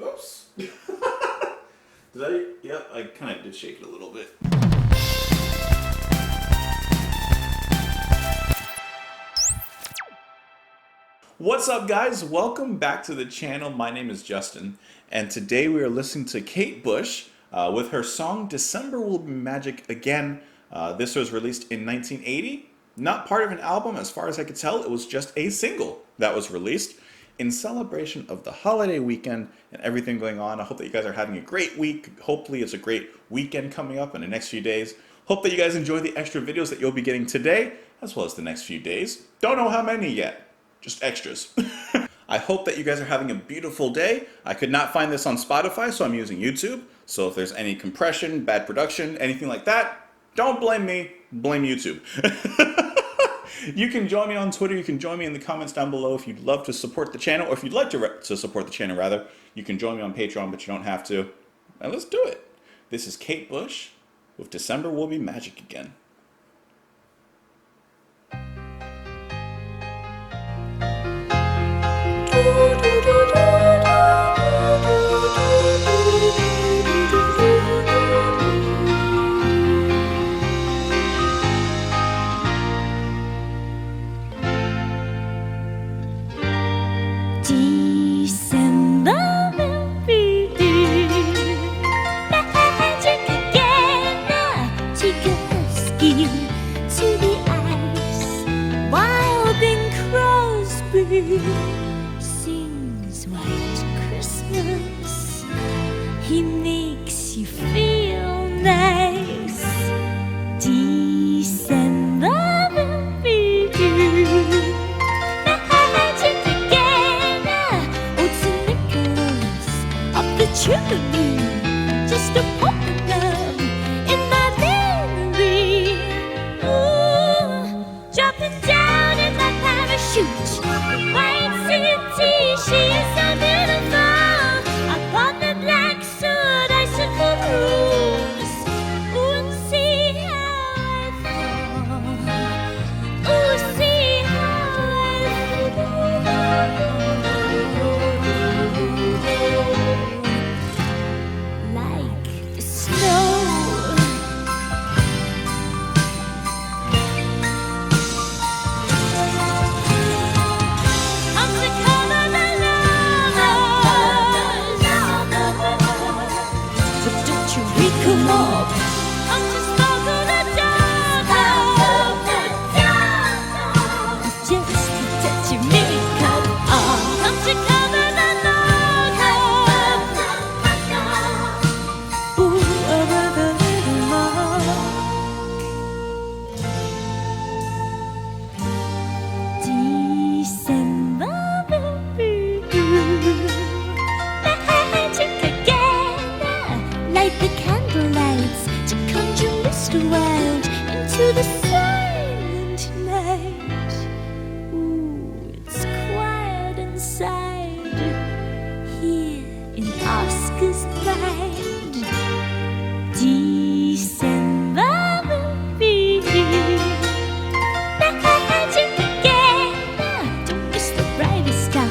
Oops. Did I? Yep, I kind of did shake it a little bit. What's up, guys? Welcome back to the channel. My name is Justin, and today we are listening to Kate Bush with her song December Will Be Magic Again. This was released in 1980. Not part of an album, as far as I could tell. It was just a single that was released in celebration of the holiday weekend and everything going on. I hope that you guys are having a great week. Hopefully it's a great weekend coming up in the next few days. Hope that you guys enjoy the extra videos that you'll be getting today, as well as the next few days. Don't know how many yet, just extras. I hope that you guys are having a beautiful day. I could not find this on Spotify, so I'm using YouTube. So if there's any compression, bad production, anything like that, don't blame me, blame YouTube. You can join me on Twitter. You can join me in the comments down below if you'd love to support the channel, or if you'd like to support the channel, rather. You can join me on Patreon, but you don't have to. And let's do it. This is Kate Bush with December Will Be Magic Again. December will be magic again. Take a husky to the ice. Wild Bing Crosby sings White Christmas. He makes you feel nice. December will be chimney, just a popping up in my memory. Ooh, jumping down in my parachute, White City, she is so beautiful. Upon the black soot, icicle roofs. Ooh, and see how I fall. Ooh, see how I fall. Like snow. I'm the color lovers, but don't you come up? I'm the smoke of the dark, just the touch you make up. I'm the color December will be magic again. Light the candlelights to conjure Mr. Wild into the silent night. Ooh, it's quiet inside here in Oscar's mind. December will be magic again. Don't miss the brightest star.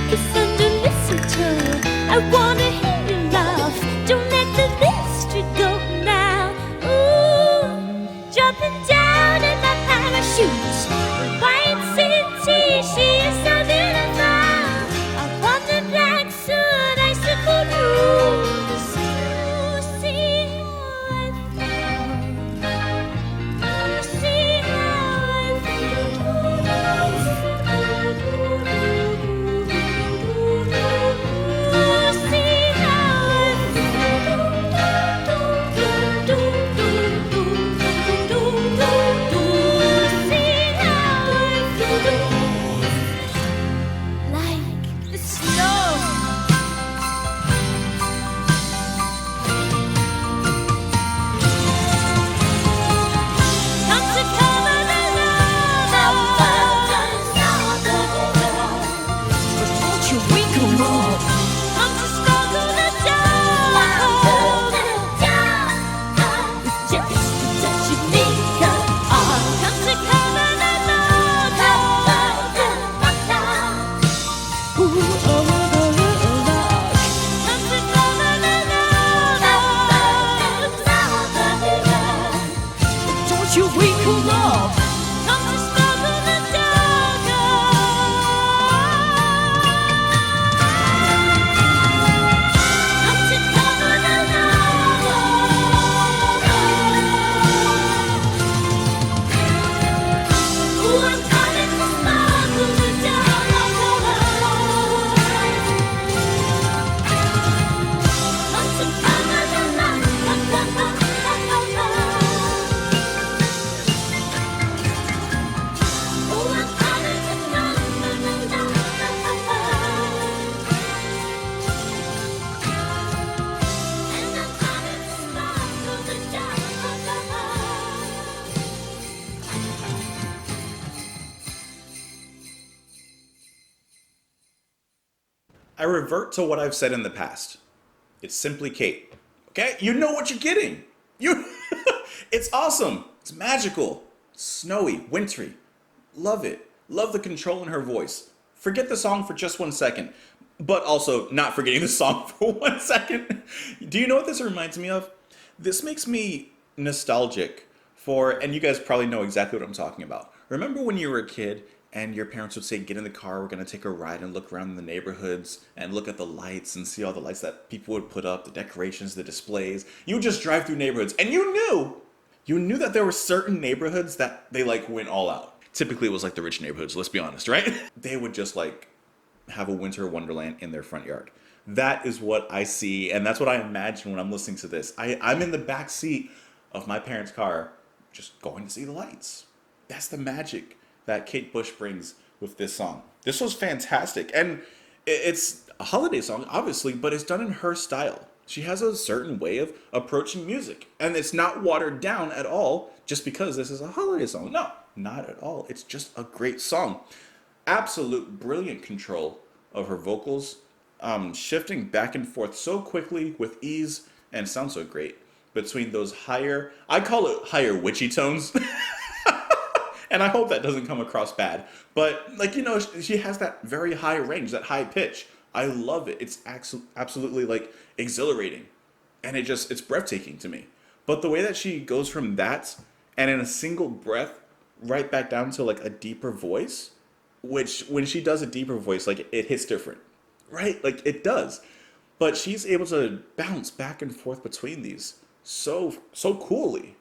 Kiss under mistletoe. I wanna hear you laugh. Don't let the mystery go now. Ooh, jumping down in my parachute. White City, she is so beautiful. Upon the black soot, icicle roofs. Ooh, see how I fall. Ooh, see how I fall. Ooh, see revert to what I've said in the past. It's simply Kate. Okay? You know what you're getting. It's awesome. It's magical. Snowy, wintry. Love it. Love the control in her voice. Forget the song for just 1 second. But also not forgetting the song for 1 second. Do you know what this reminds me of? This makes me nostalgic for, and you guys probably know exactly what I'm talking about. Remember when you were a kid and your parents would say, get in the car, we're going to take a ride and look around the neighborhoods and look at the lights and see all the lights that people would put up, the decorations, the displays. You would just drive through neighborhoods and you knew that there were certain neighborhoods that they like went all out. Typically it was like the rich neighborhoods, let's be honest, right? They would just like have a winter wonderland in their front yard. That is what I see, and that's what I imagine when I'm listening to this. I'm in the back seat of my parents' car just going to see the lights. That's the magic that Kate Bush brings with this song. This was fantastic, and it's a holiday song, obviously, but it's done in her style. She has a certain way of approaching music, and it's not watered down at all just because this is a holiday song. No, not at all. It's just a great song. Absolute brilliant control of her vocals, shifting back and forth so quickly with ease and sounds so great between those higher, I call it higher witchy tones. And I hope that doesn't come across bad. But like, she has that very high range, that high pitch. I love it. It's absolutely like exhilarating. And it's breathtaking to me. But the way that she goes from that and in a single breath right back down to like a deeper voice, which when she does a deeper voice, like it hits different, right? Like it does. But she's able to bounce back and forth between these so coolly.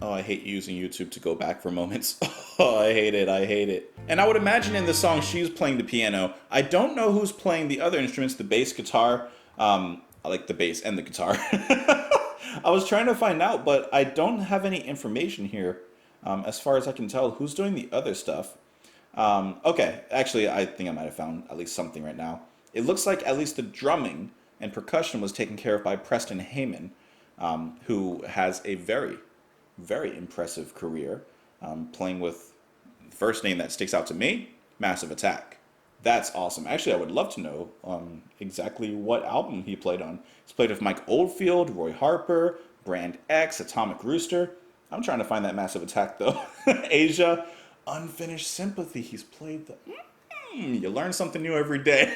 Oh, I hate using YouTube to go back for moments. Oh, I hate it. And I would imagine in the song she's playing the piano. I don't know who's playing the other instruments, the bass guitar. I like the bass and the guitar. I was trying to find out, but I don't have any information here. As far as I can tell, who's doing the other stuff. Okay, actually, I think I might have found at least something right now. It looks like at least the drumming and percussion was taken care of by Preston Heyman, who has a very, very impressive career, playing with the first name that sticks out to me, Massive Attack. That's awesome. Actually, I would love to know exactly what album he played on. He's played with Mike Oldfield, Roy Harper, Brand X, Atomic Rooster. I'm trying to find that Massive Attack, though. Asia, Unfinished Sympathy. He's played the... you learn something new every day.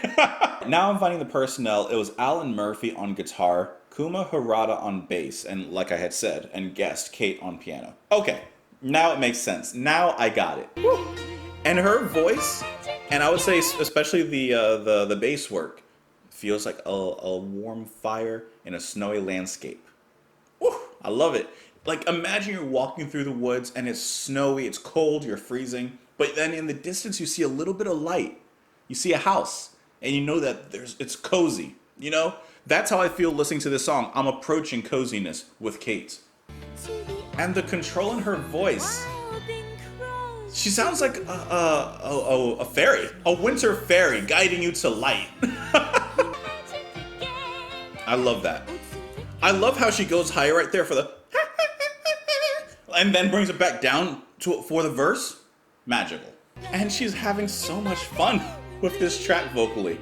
Now I'm finding the personnel. It was Alan Murphy on guitar, Kuma Harada on bass, and like I had said, and guest, Kate on piano. Okay, now it makes sense. Now I got it. Woo. And her voice, and I would say especially the bass work, feels like a warm fire in a snowy landscape. Woo, I love it. Like imagine you're walking through the woods and it's snowy, it's cold, you're freezing, but then in the distance you see a little bit of light. You see a house, and you know that it's cozy, That's how I feel listening to this song. I'm approaching coziness with Kate. And the control in her voice. She sounds like a fairy, a winter fairy guiding you to light. I love that. I love how she goes higher right there for the and then brings it back down for the verse. Magical. And she's having so much fun with this track vocally.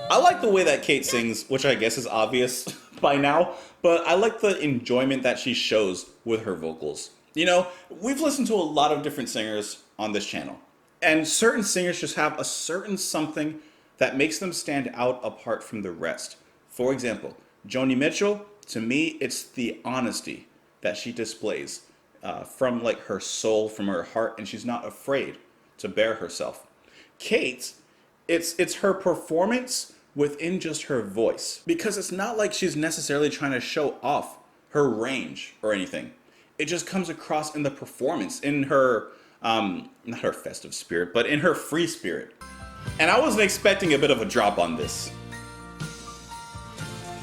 I like the way that Kate sings, which I guess is obvious by now, but I like the enjoyment that she shows with her vocals. We've listened to a lot of different singers on this channel, and certain singers just have a certain something that makes them stand out apart from the rest. For example, Joni Mitchell, to me, it's the honesty that she displays from like her soul, from her heart, and she's not afraid to bare herself. Kate, it's her performance within just her voice, because it's not like she's necessarily trying to show off her range or anything. It just comes across in the performance, in her not her festive spirit, but in her free spirit. And I wasn't expecting a bit of a drop on this.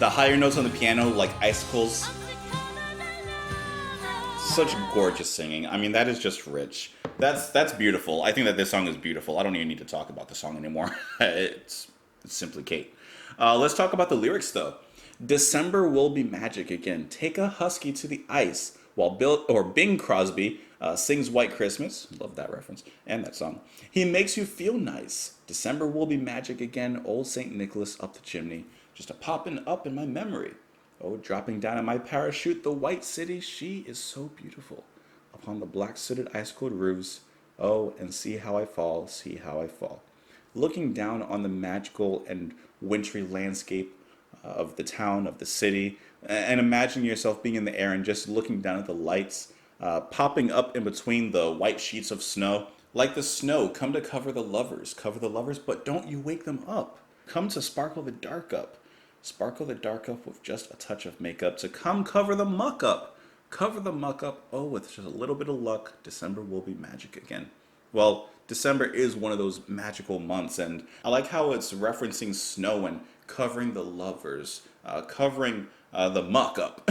The higher notes on the piano, like icicles. Such gorgeous singing. I mean, that is just rich. That's beautiful. I think that this song is beautiful. I don't even need to talk about the song anymore. It's simply Kate. Let's talk about the lyrics, though. December will be magic again. Take a husky to the ice. while Bing Crosby sings White Christmas. Love that reference and that song. He makes you feel nice. December will be magic again. Old St. Nicholas up the chimney, just a popping up in my memory. Oh, dropping down in my parachute, the white city, she is so beautiful. Upon the black-sooted ice-cold roofs, oh, and see how I fall, see how I fall. Looking down on the magical and wintry landscape of the town, of the city, and imagine yourself being in the air and just looking down at the lights, popping up in between the white sheets of snow. Like the snow, come to cover the lovers, but don't you wake them up. Come to sparkle the dark up. Sparkle the dark up with just a touch of makeup to come cover the muck up. Cover the muck up. Oh, with just a little bit of luck, December will be magic again. Well, December is one of those magical months, and I like how it's referencing snow and covering the lovers, covering the muck up,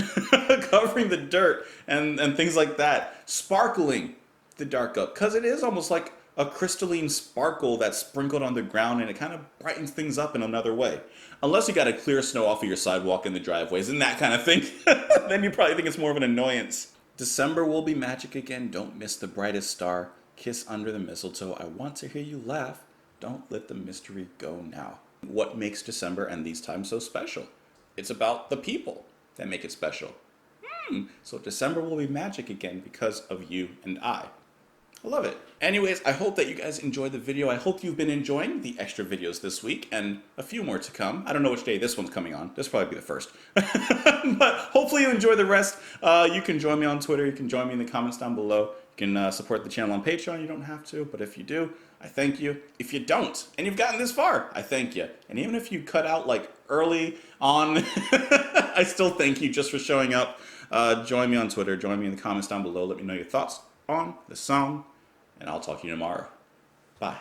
covering the dirt, and things like that. Sparkling the dark up, because it is almost like a crystalline sparkle that's sprinkled on the ground, and it kind of brightens things up in another way. Unless you got to clear snow off of your sidewalk in the driveways and that kind of thing, then you probably think it's more of an annoyance. December will be magic again. Don't miss the brightest star. Kiss under the mistletoe. I want to hear you laugh. Don't let the mystery go now. What makes December and these times so special? It's about the people that make it special. So December will be magic again because of you and I love it. Anyways, I hope that you guys enjoyed the video. I hope you've been enjoying the extra videos this week and a few more to come. I don't know which day this one's coming on. This will probably be the first. But hopefully you enjoy the rest. You can join me on Twitter. You can join me in the comments down below. You can support the channel on Patreon. You don't have to, but if you do, I thank you. If you don't, and you've gotten this far, I thank you. And even if you cut out like early on, I still thank you just for showing up. Join me on Twitter. Join me in the comments down below. Let me know your thoughts on the song, and I'll talk to you tomorrow. Bye.